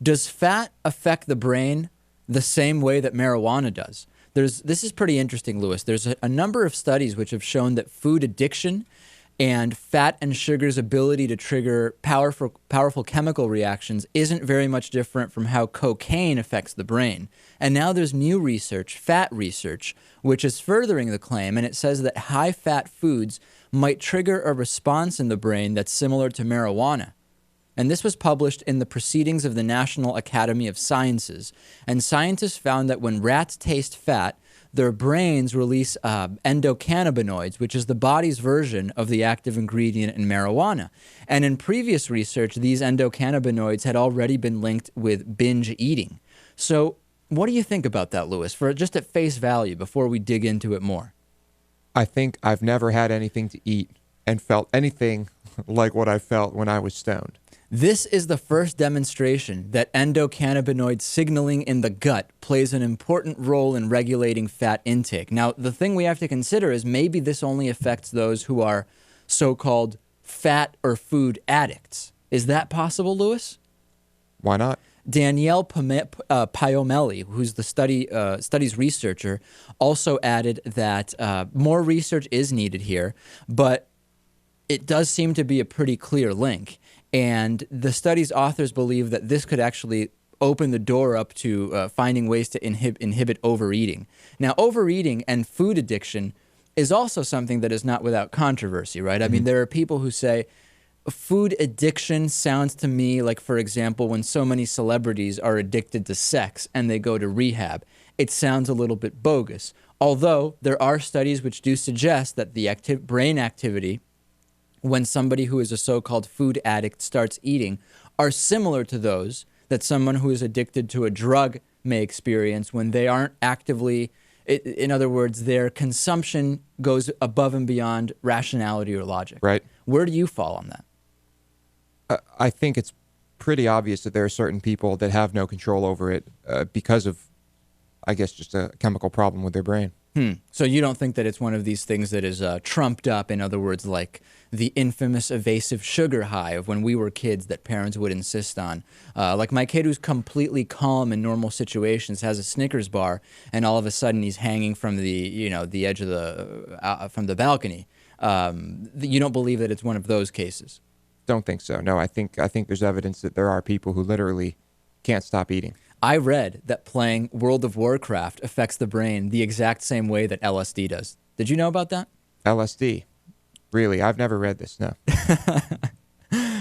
Does fat affect the brain the same way that marijuana does? This is pretty interesting, Lewis. There's a number of studies which have shown that food addiction and fat and sugar's ability to trigger powerful chemical reactions isn't very much different from how cocaine affects the brain. And now there's new research, fat research, which is furthering the claim, and it says that high-fat foods might trigger a response in the brain that's similar to marijuana. And this was published in the Proceedings of the National Academy of Sciences. And scientists found that when rats taste fat, their brains release endocannabinoids, which is the body's version of the active ingredient in marijuana. And in previous research, these endocannabinoids had already been linked with binge eating. So what do you think about that, Lewis, for just at face value before we dig into it more? I think I've never had anything to eat and felt anything like what I felt when I was stoned. This is the first demonstration that endocannabinoid signaling in the gut plays an important role in regulating fat intake. Now, the thing we have to consider is maybe this only affects those who are so-called fat or food addicts. Is that possible, Lewis? Why not? Danielle Paiomelli, who's the studies researcher, also added that more research is needed here, but it does seem to be a pretty clear link. And the study's authors believe that this could actually open the door up to finding ways to inhibit overeating. Now, overeating and food addiction is also something that is not without controversy, right? I mean, there are people who say food addiction sounds to me like, for example, when so many celebrities are addicted to sex and they go to rehab. It sounds a little bit bogus. Although there are studies which do suggest that the brain activity when somebody who is a so-called food addict starts eating are similar to those that someone who is addicted to a drug may experience when they aren't actively, in other words, their consumption goes above and beyond rationality or logic. Right. Where do you fall on that? I think it's pretty obvious that there are certain people that have no control over it because of, I guess, just a chemical problem with their brain. So you don't think that it's one of these things that is trumped up, in other words, like the infamous evasive sugar high of when we were kids that parents would insist on. Like my kid who's completely calm in normal situations has a Snickers bar, and all of a sudden he's hanging from the edge of from the balcony. You don't believe that it's one of those cases? Don't think so. No, I think there's evidence that there are people who literally can't stop eating. I read that playing World of Warcraft affects the brain the exact same way that LSD does. Did you know about that? LSD? Really? I've never read this, no.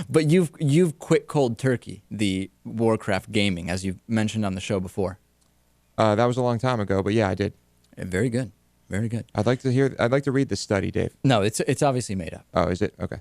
But you've quit cold turkey, the Warcraft gaming, as you've mentioned on the show before. That was a long time ago, but yeah, I did. Very good. Very good. I'd like to read this study, Dave. No, it's obviously made up. Oh, is it? Okay.